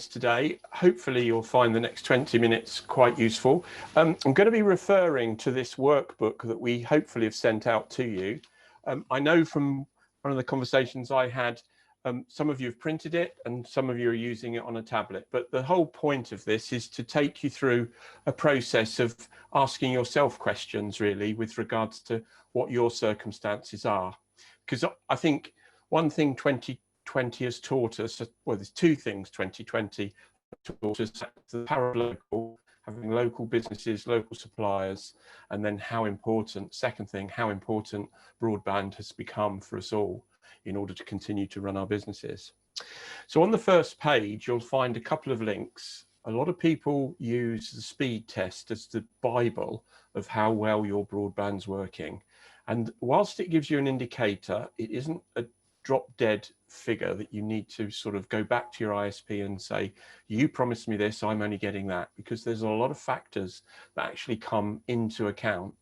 today. Hopefully you'll find the next 20 minutes quite useful. I'm going to be referring to this workbook that we hopefully have sent out to you. I know from one of the conversations I had, some of you have printed it and some of you are using it on a tablet, but the whole point of this is to take you through a process of asking yourself questions really with regards to what your circumstances are. Because I think one thing 2020 has taught us, well, there's two things 2020 taught us: the power of local, having local businesses, local suppliers, and then how important, second thing, how important broadband has become for us all in order to continue to run our businesses. So on the first page, you'll find a couple of links. A lot of people use the speed test as the Bible of how well your broadband's working. And whilst it gives you an indicator, it isn't a drop dead figure that you need to sort of go back to your ISP and say, you promised me this, I'm only getting that, because there's a lot of factors that actually come into account.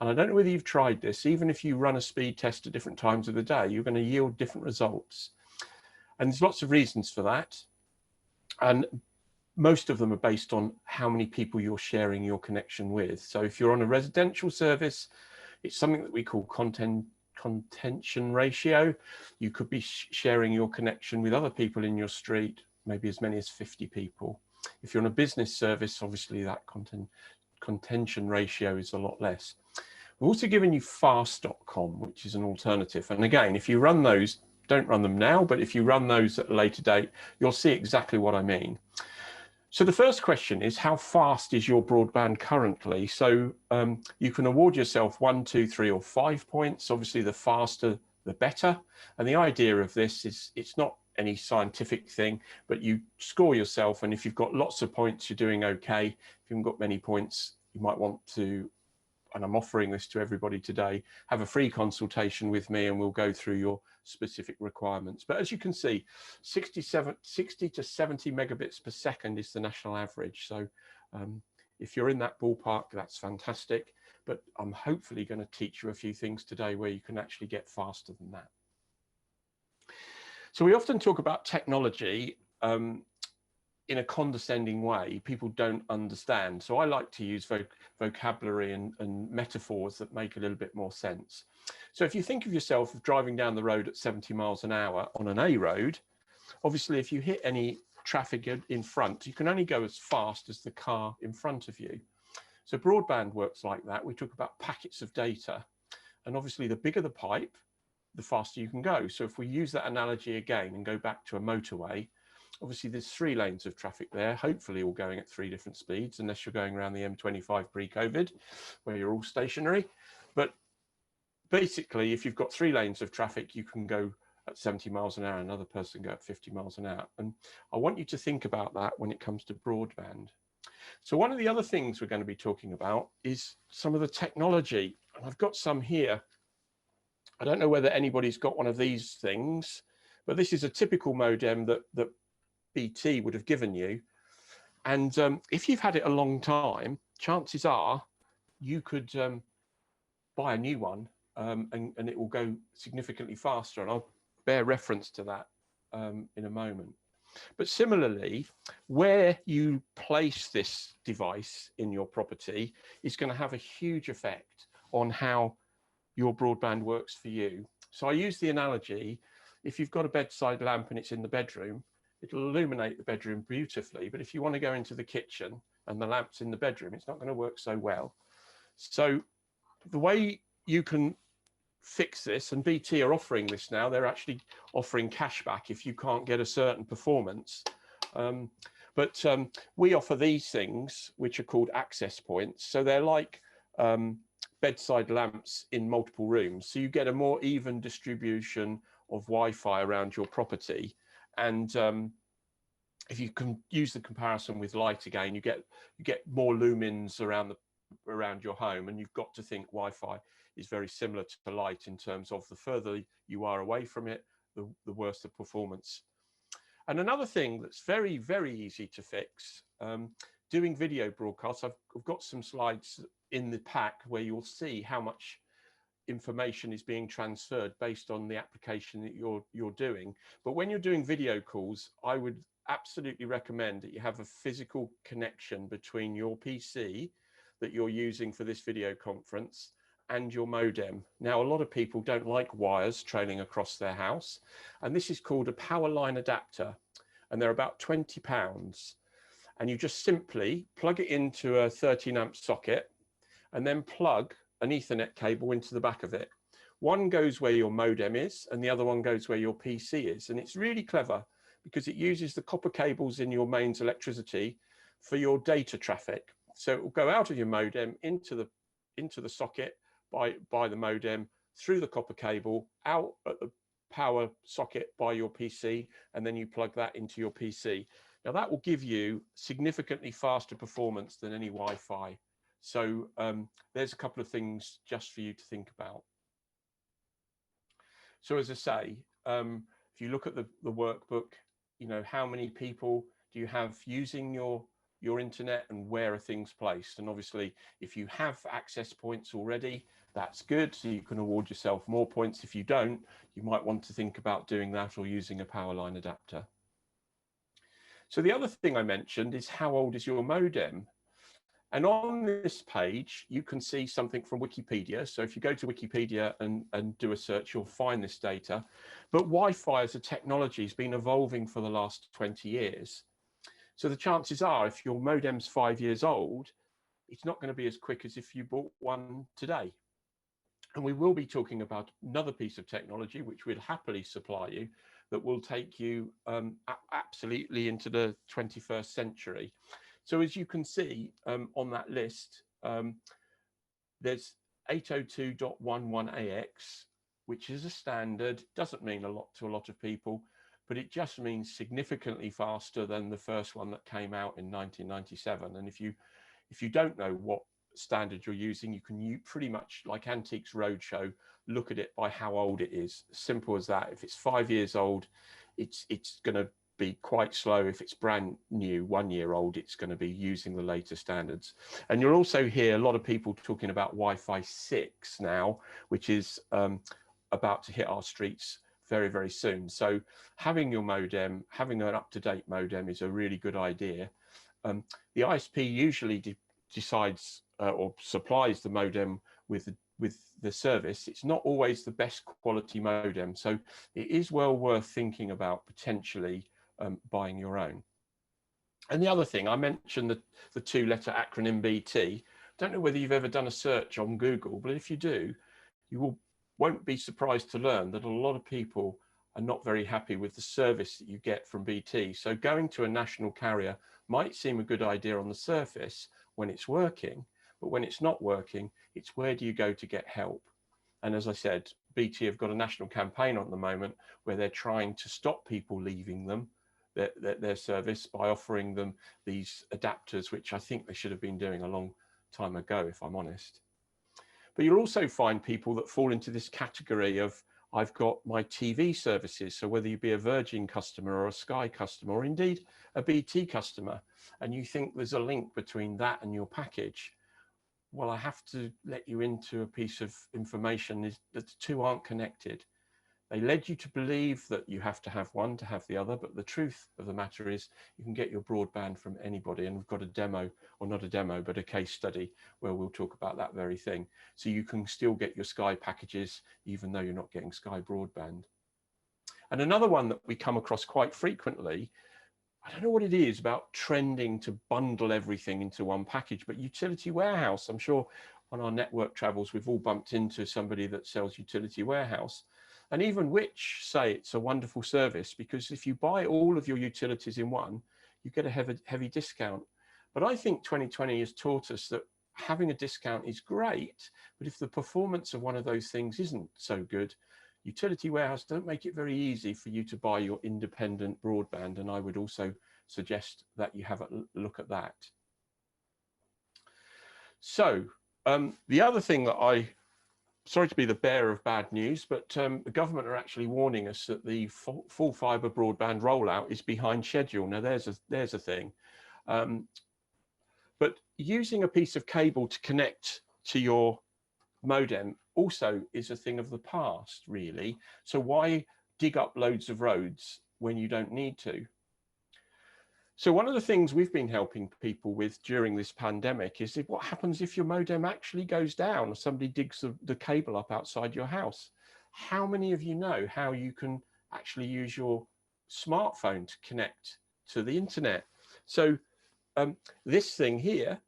And I don't know whether you've tried this, even if you run a speed test at different times of the day, you're going to yield different results. And there's lots of reasons for that. And most of them are based on how many people you're sharing your connection with. So if you're on a residential service, it's something that we call contention ratio. You could be sharing your connection with other people in your street, maybe as many as 50 people. If you're on a business service, obviously that contention ratio is a lot less. We've also given you fast.com, which is an alternative. And again, if you run those, don't run them now, but if you run those at a later date, you'll see exactly what I mean. So the first question is, how fast is your broadband currently? So you can award yourself 1, 2, 3, or 5 points. Obviously, the faster, the better. And the idea of this is it's not any scientific thing, but you score yourself. And if you've got lots of points, you're doing okay. If you haven't got many points, you might want to, and I'm offering this to everybody today, have a free consultation with me and we'll go through your specific requirements. But as you can see, 60 to 70 megabits per second is the national average. So if you're in that ballpark, that's fantastic. But I'm hopefully going to teach you a few things today where you can actually get faster than that. So we often talk about technology in a condescending way. People don't understand. So I like to use vocabulary and metaphors that make a little bit more sense. So if you think of yourself driving down the road at 70 miles an hour on an A road, obviously if you hit any traffic in front, you can only go as fast as the car in front of you. So broadband works like that. We talk about packets of data, and obviously the bigger the pipe, the faster you can go. So if we use that analogy again and go back to a motorway, obviously there's 3 lanes of traffic there, hopefully all going at 3 different speeds, unless you're going around the M25 pre-COVID, where you're all stationary. But basically, if you've got 3 lanes of traffic, you can go at 70 miles an hour, another person go at 50 miles an hour. And I want you to think about that when it comes to broadband. So one of the other things we're going to be talking about is some of the technology. And I've got some here. I don't know whether anybody's got one of these things, but this is a typical modem that BT would have given you. And if you've had it a long time, chances are you could buy a new one and it will go significantly faster. And I'll bear reference to that in a moment. But similarly, where you place this device in your property is going to have a huge effect on how your broadband works for you. So I use the analogy, if you've got a bedside lamp and it's in the bedroom, it'll illuminate the bedroom beautifully. But if you want to go into the kitchen and the lamp's in the bedroom, it's not going to work so well. So the way you can fix this, and BT are offering this now, they're actually offering cashback if you can't get a certain performance. But we offer these things, which are called access points. So they're like bedside lamps in multiple rooms. So you get a more even distribution of Wi-Fi around your property. And if you can use the comparison with light again, you get more lumens around your home, and you've got to think Wi-Fi is very similar to light in terms of the further you are away from it, the worse the performance. And another thing that's very, very easy to fix, doing video broadcasts. I've got some slides in the pack where you'll see how much information is being transferred based on the application that you're doing. But when you're doing video calls, I would absolutely recommend that you have a physical connection between your PC that you're using for this video conference and your modem. Now, a lot of people don't like wires trailing across their house, and this is called a power line adapter, and they're about £20. And you just simply plug it into a 13 amp socket and then plug an Ethernet cable into the back of it. One goes where your modem is and the other one goes where your PC is. And it's really clever because it uses the copper cables in your mains electricity for your data traffic. So it will go out of your modem into the socket by the modem, through the copper cable, out at the power socket by your PC, and then you plug that into your PC. Now that will give you significantly faster performance than any Wi-Fi. So there's a couple of things just for you to think about. So as I say, if you look at the workbook, you know, how many people do you have using your internet and where are things placed? And obviously, if you have access points already, that's good. So you can award yourself more points. If you don't, you might want to think about doing that or using a power line adapter. So the other thing I mentioned is how old is your modem? And on this page, you can see something from Wikipedia. So if you go to Wikipedia and do a search, you'll find this data. But Wi-Fi as a technology has been evolving for the last 20 years. So the chances are, if your modem's 5 years old, it's not going to be as quick as if you bought one today. And we will be talking about another piece of technology, which we'd happily supply you, that will take you absolutely into the 21st century. So as you can see on that list, there's 802.11ax, which is a standard, doesn't mean a lot to a lot of people, but it just means significantly faster than the first one that came out in 1997. And if you don't know what standard you're using, you can pretty much, like Antiques Roadshow, look at it by how old it is. Simple as that. If it's 5 years old, it's going to be quite slow. If it's brand new, 1 year old, it's going to be using the latest standards. And you'll also hear a lot of people talking about Wi-Fi 6 now, which is about to hit our streets very, very soon. So having your modem, having an up-to-date modem is a really good idea. The ISP usually decides or supplies the modem with the service. It's not always the best quality modem, so it is well worth thinking about potentially buying your own. And the other thing, I mentioned the two-letter acronym BT. Don't know whether you've ever done a search on Google, but if you do, you won't be surprised to learn that a lot of people are not very happy with the service that you get from BT. So going to a national carrier might seem a good idea on the surface when it's working, but when it's not working, it's where do you go to get help? And as I said, BT have got a national campaign on at the moment where they're trying to stop people leaving them, their service, by offering them these adapters, which I think they should have been doing a long time ago, if I'm honest. But you'll also find people that fall into this category of, I've got my TV services. So whether you be a Virgin customer or a Sky customer, or indeed a BT customer, and you think there's a link between that and your package, well, I have to let you into a piece of information is that the two aren't connected. They led you to believe that you have to have one to have the other, but the truth of the matter is you can get your broadband from anybody, and we've got a demo, or not a demo, but a case study where we'll talk about that very thing. So you can still get your Sky packages even though you're not getting Sky broadband. And another one that we come across quite frequently, I don't know what it is about trending to bundle everything into one package, but utility warehouse. I'm sure on our network travels, we've all bumped into somebody that sells utility warehouse. And even which say it's a wonderful service, because if you buy all of your utilities in one, you get a heavy discount. But I think 2020 has taught us that having a discount is great, but if the performance of one of those things isn't so good, utility warehouse don't make it very easy for you to buy your independent broadband. And I would also suggest that you have a look at that. So the other thing that sorry to be the bearer of bad news, but the government are actually warning us that the full fibre broadband rollout is behind schedule. Now there's a thing. But using a piece of cable to connect to your modem also is a thing of the past, really. So why dig up loads of roads when you don't need to? So one of the things we've been helping people with during this pandemic is what happens if your modem actually goes down or somebody digs the cable up outside your house? How many of you know how you can actually use your smartphone to connect to the internet? So this thing here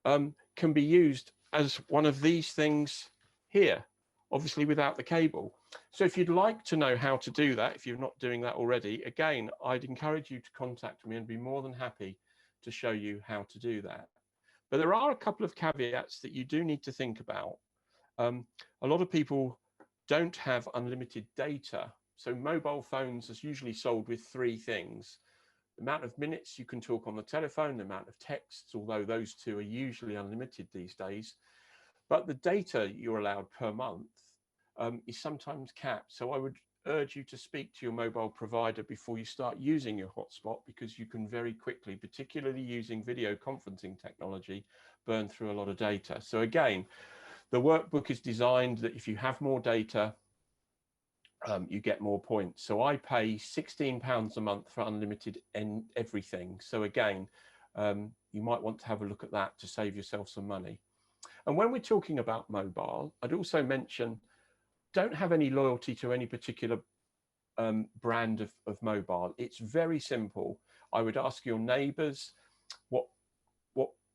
can be used as one of these things here, obviously without the cable. So if you'd like to know how to do that, if you're not doing that already, again, I'd encourage you to contact me and be more than happy to show you how to do that. But there are a couple of caveats that you do need to think about. A lot of people don't have unlimited data. So mobile phones is usually sold with three things: the amount of minutes you can talk on the telephone, the amount of texts, although those two are usually unlimited these days, but the data you're allowed per month is sometimes capped. So I would urge you to speak to your mobile provider before you start using your hotspot, because you can very quickly, particularly using video conferencing technology, burn through a lot of data. So again, the workbook is designed that if you have more data, you get more points. So I pay £16 a month for unlimited everything. So again, you might want to have a look at that to save yourself some money. And when we're talking about mobile, I'd also mention, don't have any loyalty to any particular brand of mobile. It's very simple. I would ask your neighbors what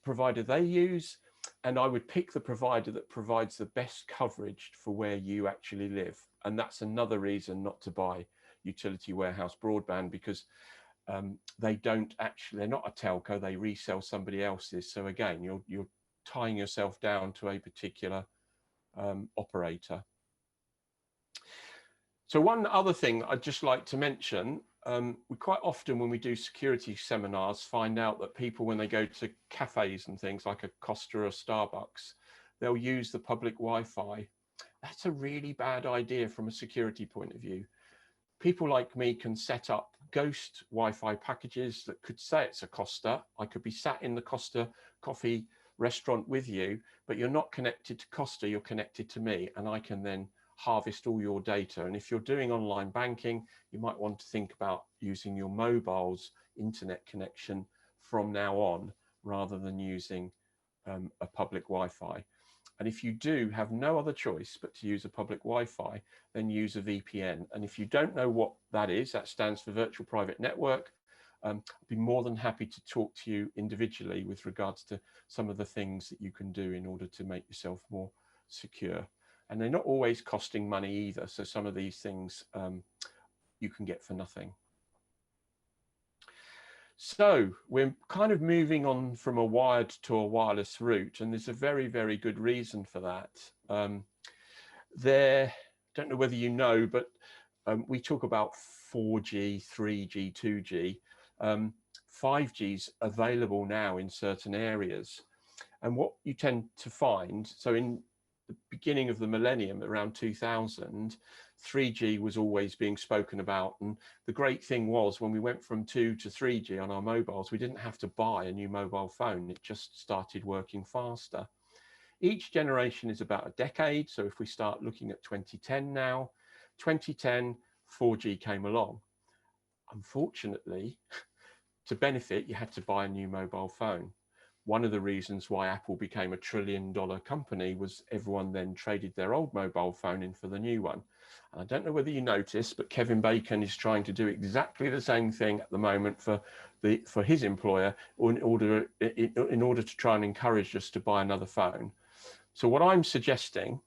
provider they use, and I would pick the provider that provides the best coverage for where you actually live. And that's another reason not to buy utility warehouse broadband, because they're not a telco, they resell somebody else's. So again, you're tying yourself down to a particular operator. So one other thing I'd just like to mention, we quite often when we do security seminars find out that people, when they go to cafes and things like a Costa or a Starbucks, they'll use the public Wi-Fi. That's a really bad idea from a security point of view. People like me can set up ghost Wi-Fi packages that could say it's a Costa. I could be sat in the Costa coffee restaurant with you, but you're not connected to Costa, you're connected to me, and I can then harvest all your data. And if you're doing online banking, you might want to think about using your mobile's internet connection from now on, rather than using a public Wi-Fi. And if you do have no other choice but to use a public Wi-Fi, then use a VPN. And if you don't know what that is, that stands for Virtual Private Network. I'd be more than happy to talk to you individually with regards to some of the things that you can do in order to make yourself more secure. And they're not always costing money either. So some of these things you can get for nothing. So we're kind of moving on from a wired to a wireless route, and there's a very, very good reason for that. Don't know whether you know, but we talk about 4G, 3G, 2G. 5G's available now in certain areas. And what you tend to find, so in the beginning of the millennium, around 2000, 3G was always being spoken about. And the great thing was, when we went from 2 to 3G on our mobiles, we didn't have to buy a new mobile phone. It just started working faster. Each generation is about a decade. So if we start looking at 2010 now, 2010, 4G came along. Unfortunately, to benefit, you had to buy a new mobile phone. One of the reasons why Apple became $1 trillion company was everyone then traded their old mobile phone in for the new one. And I don't know whether you noticed, but Kevin Bacon is trying to do exactly the same thing at the moment for his employer in order to try and encourage us to buy another phone. So what I'm suggesting,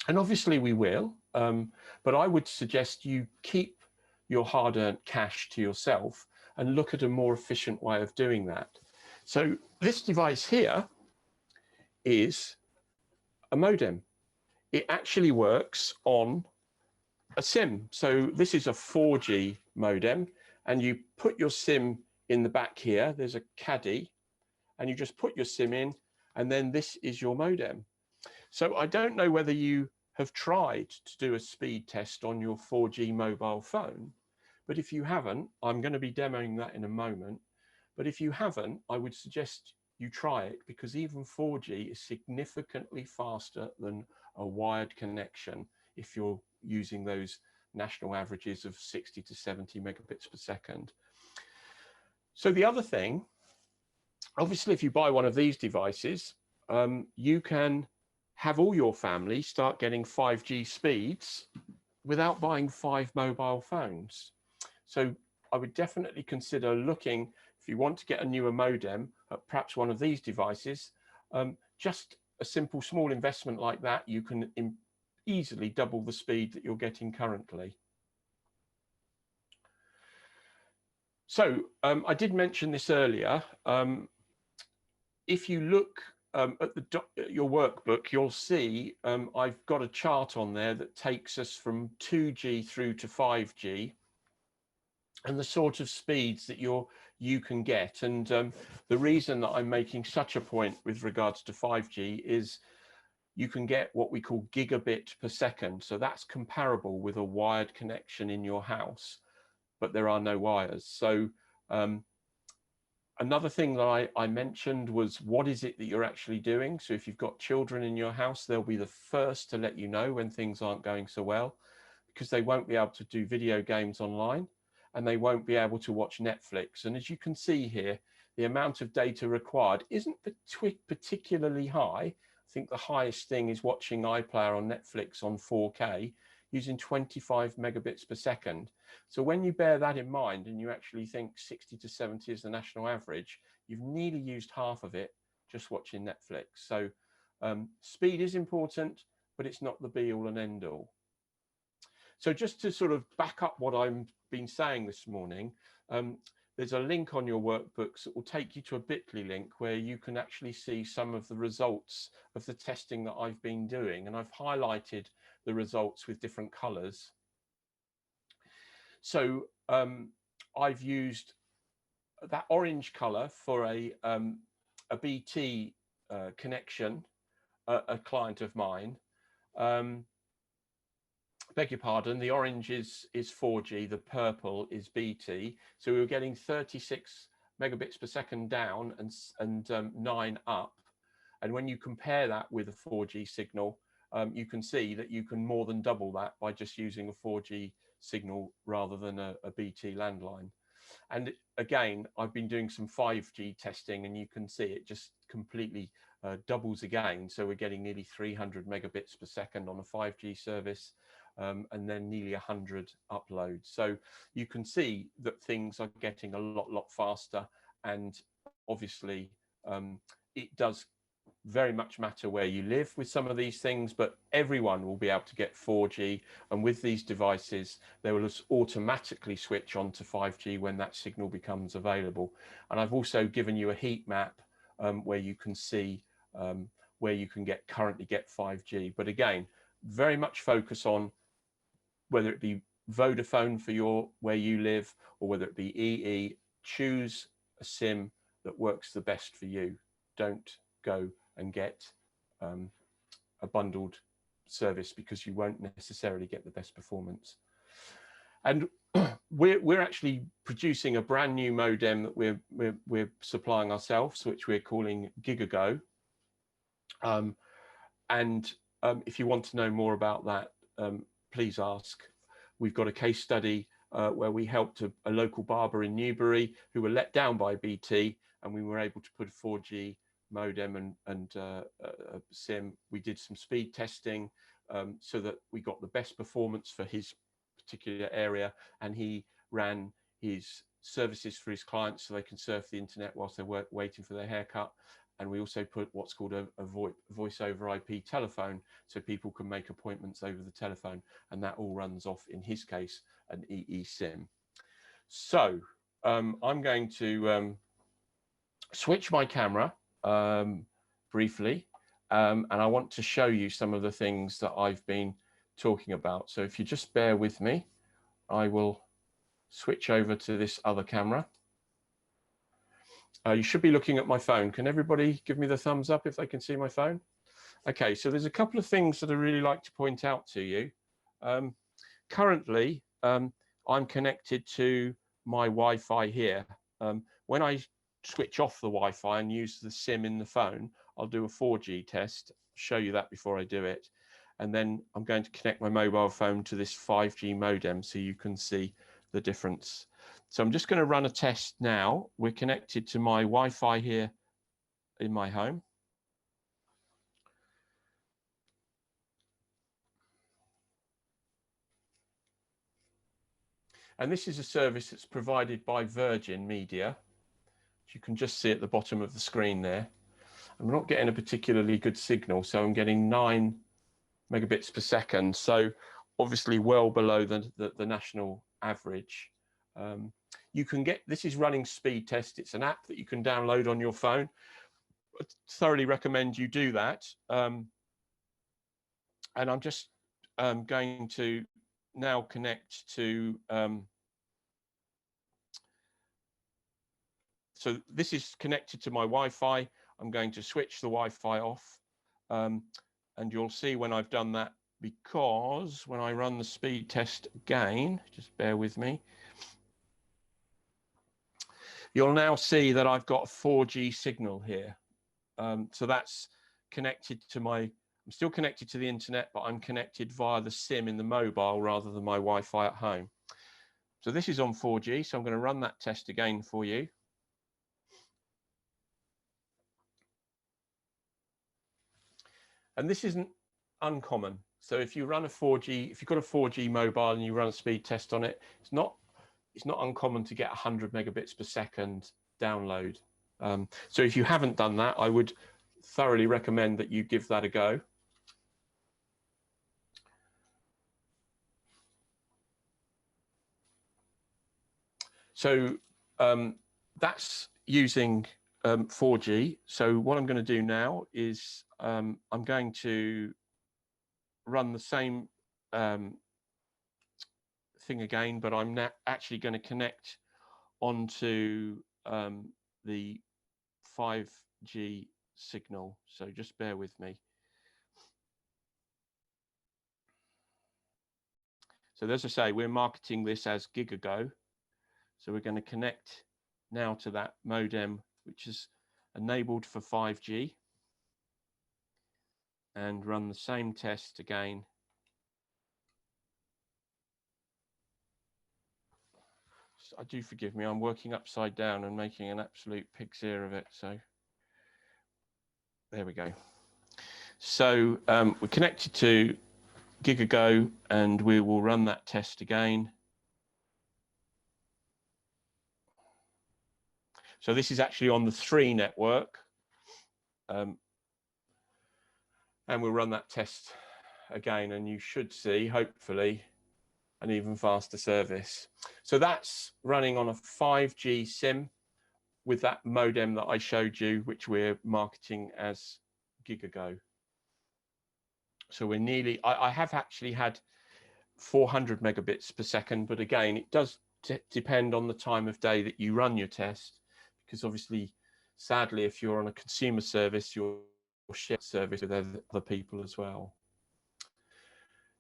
and obviously we will, but I would suggest you keep your hard-earned cash to yourself and look at a more efficient way of doing that. So this device here is a modem. It actually works on a SIM. So this is a 4G modem, and you put your SIM in the back here. There's a caddy, and you just put your SIM in, and then this is your modem. So I don't know whether you have tried to do a speed test on your 4G mobile phone, but if you haven't, I'm going to be demoing that in a moment. But if you haven't, I would suggest you try it, because even 4G is significantly faster than a wired connection if you're using those national averages of 60 to 70 megabits per second. So the other thing, obviously, if you buy one of these devices, you can have all your family start getting 5G speeds without buying 5 mobile phones. So I would definitely consider looking, if you want to get a newer modem, at perhaps one of these devices. Just a simple small investment like that, you can easily double the speed that you're getting currently. So I did mention this earlier. If you look at your workbook, you'll see I've got a chart on there that takes us from 2G through to 5G and the sort of speeds that you can get. And the reason that I'm making such a point with regards to 5G is you can get what we call gigabit per second. So that's comparable with a wired connection in your house, but there are no wires. So another thing that I mentioned was, what is it that you're actually doing? So if you've got children in your house, they'll be the first to let you know when things aren't going so well, because they won't be able to do video games online and they won't be able to watch Netflix. And as you can see here, the amount of data required isn't particularly high. I think the highest thing is watching iPlayer on Netflix on 4K using 25 megabits per second. So when you bear that in mind and you actually think 60 to 70 is the national average, you've nearly used half of it just watching Netflix. So speed is important, but it's not the be all and end all. So just to sort of back up what I've been saying this morning, there's a link on your workbooks that will take you to a bit.ly link where you can actually see some of the results of the testing that I've been doing. And I've highlighted the results with different colors. So I've used that orange color for a BT connection, a client of mine. Beg your pardon, the orange is 4G, the purple is BT. So we were getting 36 megabits per second down and 9 up. And when you compare that with a 4G signal, you can see that you can more than double that by just using a 4G signal rather than a BT landline. And again, I've been doing some 5G testing and you can see it just completely doubles again. So we're getting nearly 300 megabits per second on a 5G service. And then nearly 100 uploads. So you can see that things are getting a lot faster. And obviously, it does very much matter where you live with some of these things, but everyone will be able to get 4G. And with these devices, they will just automatically switch on to 5G when that signal becomes available. And I've also given you a heat map where you can see where you can currently get 5G. But again, very much focus on whether it be Vodafone for where you live, or whether it be EE, choose a SIM that works the best for you. Don't go and get a bundled service because you won't necessarily get the best performance. And we're actually producing a brand new modem that we're supplying ourselves, which we're calling GigaGo. If you want to know more about that, please ask. We've got a case study where we helped a local barber in Newbury who were let down by BT, and we were able to put a 4G modem and a SIM. We did some speed testing so that we got the best performance for his particular area, and he ran his services for his clients so they can surf the internet whilst they're waiting for their haircut. And we also put what's called a voice over IP telephone, so people can make appointments over the telephone, and that all runs off, in his case, an EE SIM. So I'm going to switch my camera briefly, and I want to show you some of the things that I've been talking about. So if you just bear with me, I will switch over to this other camera. You should be looking at my phone. Can everybody give me the thumbs up if they can see my phone? Okay, so there's a couple of things that I really like to point out to you. Currently, I'm connected to my Wi-Fi here. When I switch off the Wi-Fi and use the SIM in the phone, I'll do a 4G test, show you that before I do it. And then I'm going to connect my mobile phone to this 5G modem so you can see the difference. So I'm just going to run a test now. We're connected to my Wi-Fi here in my home. And this is a service that's provided by Virgin Media, which you can just see at the bottom of the screen there. I'm not getting a particularly good signal, so I'm getting 9 megabits per second. So obviously well below the national average. You can get, this is running speed test. It's an app that you can download on your phone. I thoroughly recommend you do that. And I'm just going to now connect to, so this is connected to my Wi-Fi. I'm going to switch the Wi-Fi off, and you'll see when I've done that, because when I run the speed test again, just bear with me, you'll now see that I've got a 4G signal here. So that's connected to my, I'm still connected to the internet, but I'm connected via the SIM in the mobile rather than my Wi-Fi at home. So this is on 4G, so I'm going to run that test again for you. And this isn't uncommon. So if you run a 4G, if you've got a 4G mobile and you run a speed test on it, it's not uncommon to get 100 megabits per second download. So if you haven't done that, I would thoroughly recommend that you give that a go. So that's using 4G. So what I'm going to do now is I'm going to run the same thing again, but I'm now actually going to connect onto the 5G signal. So just bear with me. So as I say, we're marketing this as GigaGo. So we're going to connect now to that modem, which is enabled for 5G, and run the same test again. I do forgive me, I'm working upside down and making an absolute pig's ear of it. So there we go. So we're connected to GigaGo, and we will run that test again. So this is actually on the 3 network. And we'll run that test again, and you should see, hopefully, an even faster service. So that's running on a 5G SIM with that modem that I showed you, which we're marketing as GigaGo. So we're nearly, I have actually had 400 megabits per second, but again, it does depend on the time of day that you run your test, because obviously, sadly, if you're on a consumer service, you'll share service with other people as well.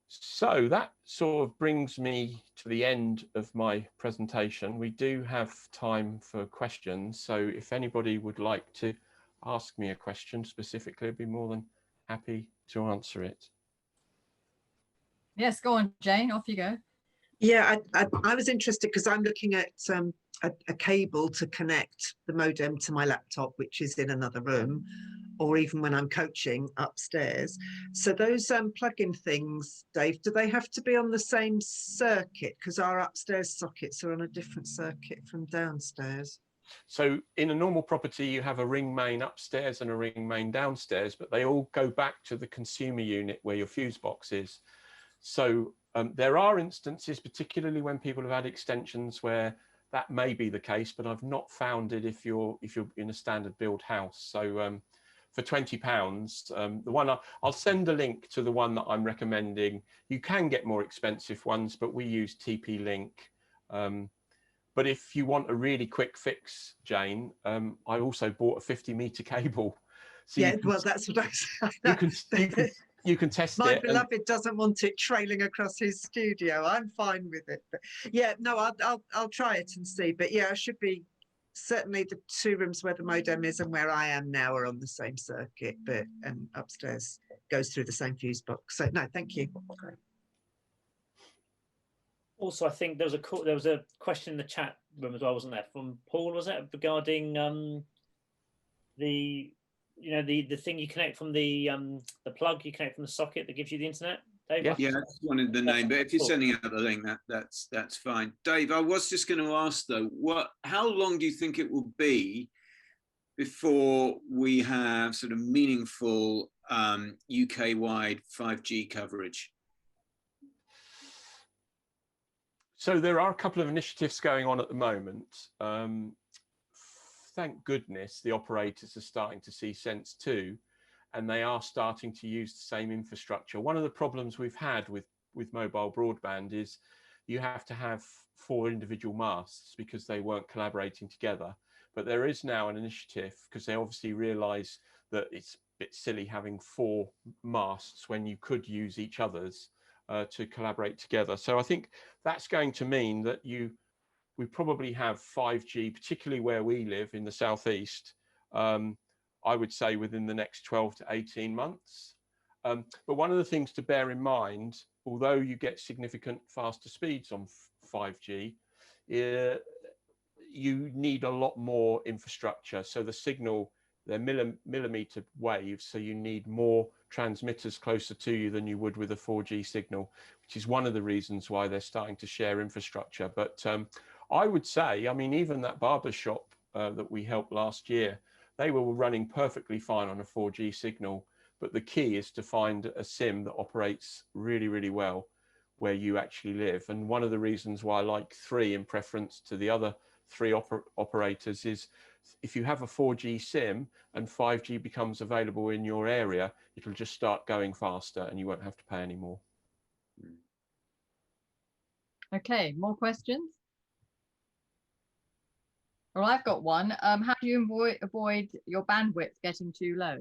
So that sort of brings me to the end of my presentation. We do have time for questions, so if anybody would like to ask me a question specifically, I'd be more than happy to answer it. Yes, go on, Jane, off you go. Yeah, I was interested because I'm looking at a cable to connect the modem to my laptop, which is in another room, or even when I'm coaching upstairs. So those plug-in things, Dave, do they have to be on the same circuit? Because our upstairs sockets are on a different circuit from downstairs. So in a normal property, you have a ring main upstairs and a ring main downstairs, but they all go back to the consumer unit where your fuse box is. So there are instances, particularly when people have had extensions, where that may be the case, but I've not found it if you're in a standard build house. So for £20, the one I'll send a link to the one that I'm recommending. You can get more expensive ones, but we use TP-Link. But if you want a really quick fix, Jane, I also bought a 50-meter cable. So yeah, well, that's what I said. You can test My it. My beloved doesn't want it trailing across his studio. I'm fine with it. But yeah, no, I'll try it and see. But yeah, I should be, certainly the 2 rooms where the modem is and where I am now are on the same circuit, but upstairs goes through the same fuse box. So no, thank you. Also, I think there was a question in the chat room as well, wasn't there, from Paul? Was it regarding the thing you connect from the plug you connect from the socket that gives you the internet, Dave? Yes. Yeah, I just wanted the name, but if you're sending out the link, that's fine. Dave, I was just going to ask though, how long do you think it will be before we have sort of meaningful UK-wide 5G coverage? So there are a couple of initiatives going on at the moment. Thank goodness the operators are starting to see sense too, and they are starting to use the same infrastructure. One of the problems we've had with mobile broadband is you have to have 4 individual masts because they weren't collaborating together. But there is now an initiative, because they obviously realise that it's a bit silly having 4 masts when you could use each other's to collaborate together. So I think that's going to mean that we probably have 5G, particularly where we live in the southeast, I would say within the next 12 to 18 months. But one of the things to bear in mind, although you get significant faster speeds on 5G, you need a lot more infrastructure. So the signal, they're millimeter waves, so you need more transmitters closer to you than you would with a 4G signal, which is one of the reasons why they're starting to share infrastructure. But I would say, I mean, even that barber shop that we helped last year, they were running perfectly fine on a 4G signal. But the key is to find a SIM that operates really, really well where you actually live. And one of the reasons why I like 3 in preference to the other 3 operators is if you have a 4G SIM and 5G becomes available in your area, it'll just start going faster and you won't have to pay any more. Okay, more questions? Well, I've got one. How do you avoid your bandwidth getting too low?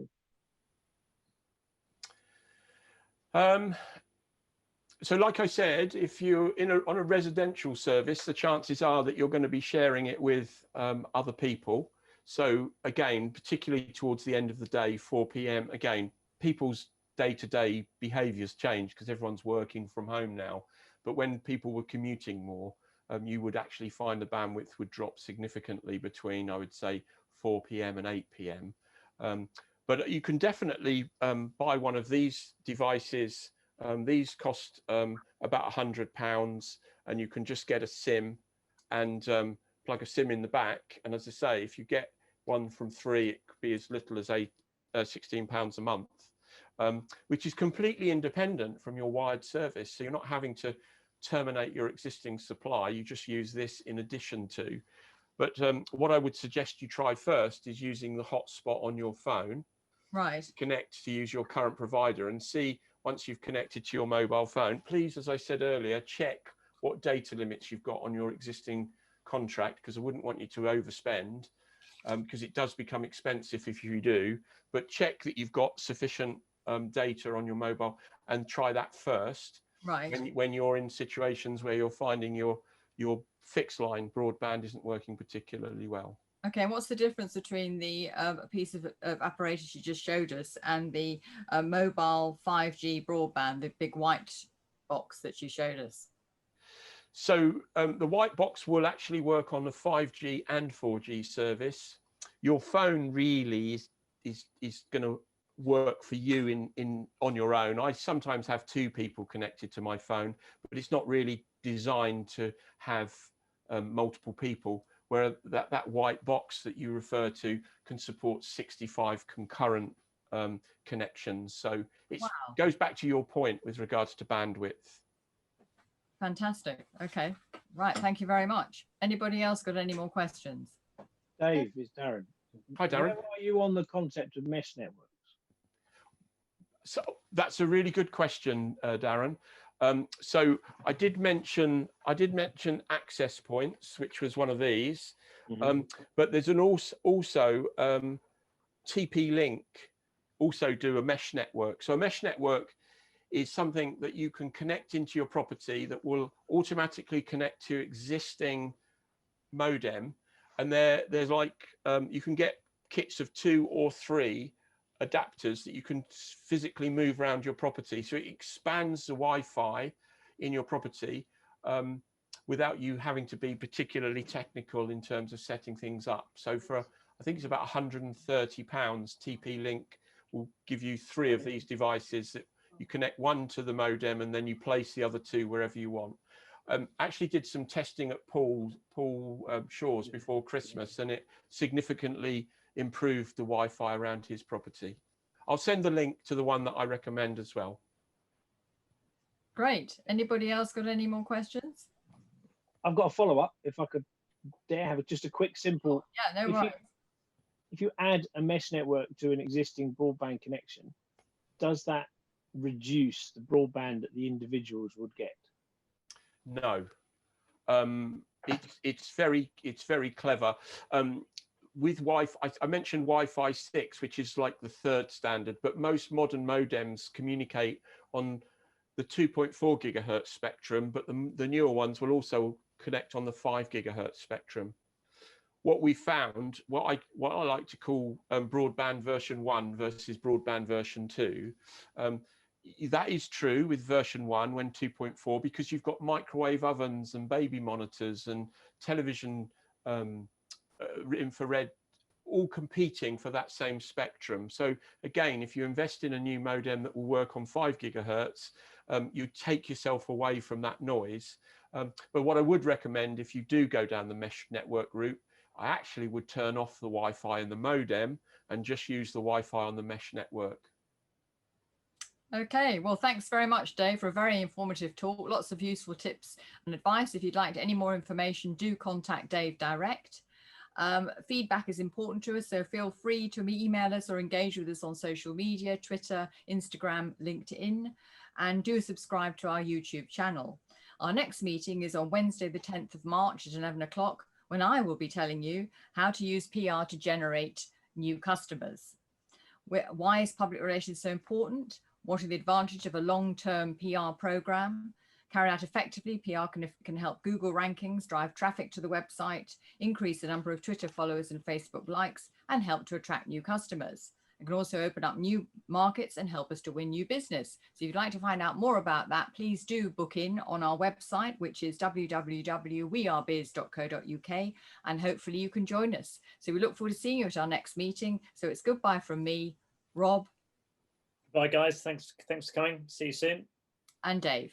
So like I said, if you're on a residential service, the chances are that you're going to be sharing it with other people. So again, particularly towards the end of the day, 4 p.m, again, people's day-to-day behaviors change because everyone's working from home now. But when people were commuting more, you would actually find the bandwidth would drop significantly between, I would say, 4 p.m. and 8 p.m. But you can definitely buy one of these devices. These cost about £100, and you can just get a SIM and plug a SIM in the back. And as I say, if you get one from 3, it could be as little as £16 a month, which is completely independent from your wired service. So you're not having to terminate your existing supply. You just use this in addition to. But what I would suggest you try first is using the hotspot on your phone. Right. Connect to use your current provider and see, once you've connected to your mobile phone, please, as I said earlier, check what data limits you've got on your existing contract, because I wouldn't want you to overspend, because it does become expensive if you do. But check that you've got sufficient data on your mobile and try that first. Right. When you're in situations where you're finding your fixed line broadband isn't working particularly well. Okay, what's the difference between the piece of apparatus you just showed us and the mobile 5G broadband, the big white box that you showed us? So the white box will actually work on the 5G and 4G service. Your phone really is going to work for you on your own. I sometimes have 2 people connected to my phone, but it's not really designed to have multiple people. Where that white box that you refer to can support 65 concurrent connections. So it goes back to your point with regards to bandwidth. Fantastic. Okay. Right. Thank you very much. Anybody else got any more questions? Dave, it's Darren. Hi, Darren. Where are you on the concept of mesh networks? So that's a really good question, Darren. So I did mention access points, which was one of these, but there's an also TP-Link also do a mesh network. So a mesh network is something that you can connect into your property that will automatically connect to existing modem, and there's like you can get kits of 2 or 3 adapters that you can physically move around your property, so it expands the Wi-Fi in your property without you having to be particularly technical in terms of setting things up. So for, I think it's about £130, TP-Link will give you 3 of these devices that you connect one to the modem and then you place the other 2 wherever you want. Actually did some testing at Paul Shaw's before Christmas, and it significantly improved the Wi-Fi around his property. I'll send the link to the one that I recommend as well. Great. Anybody else got any more questions? I've got a follow-up, if I could dare have just a quick, simple. Yeah, no worries. If you add a mesh network to an existing broadband connection, does that reduce the broadband that the individuals would get? No, it's very clever. With Wi-Fi, I mentioned Wi-Fi 6, which is like the 3rd standard, but most modern modems communicate on the 2.4 gigahertz spectrum, but the newer ones will also connect on the 5 gigahertz spectrum. What we found, what I like to call broadband version 1 versus broadband version 2, that is true with version 1 when 2.4, because you've got microwave ovens and baby monitors and television infrared all competing for that same spectrum. So again, if you invest in a new modem that will work on 5 gigahertz, you take yourself away from that noise. But what I would recommend, if you do go down the mesh network route, I actually would turn off the Wi-Fi in the modem and just use the Wi-Fi on the mesh network. Okay, well, thanks very much, Dave, for a very informative talk. Lots of useful tips and advice. If you'd like any more information, do contact Dave direct. Feedback is important to us, so feel free to email us or engage with us on social media, Twitter, Instagram, LinkedIn, and do subscribe to our YouTube channel. Our next meeting is on Wednesday, the 10th of March at 11 o'clock, when I will be telling you how to use PR to generate new customers. Why is public relations so important? What are the advantages of a long-term PR program? Carried out effectively, PR can help Google rankings, drive traffic to the website, increase the number of Twitter followers and Facebook likes, and help to attract new customers. It can also open up new markets and help us to win new business. So if you'd like to find out more about that, please do book in on our website, which is www.wearebiz.co.uk, and hopefully you can join us. So we look forward to seeing you at our next meeting. So it's goodbye from me, Rob. Bye, guys. Thanks for coming. See you soon. And Dave.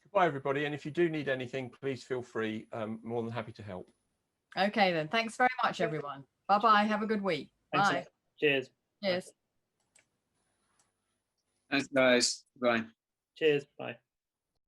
Goodbye, everybody. And if you do need anything, please feel free. More than happy to help. Okay, then. Thanks very much, everyone. Bye-bye. Have a good week. Thanks. Bye. Cheers. Cheers. Thanks, guys. Bye. Cheers. Bye.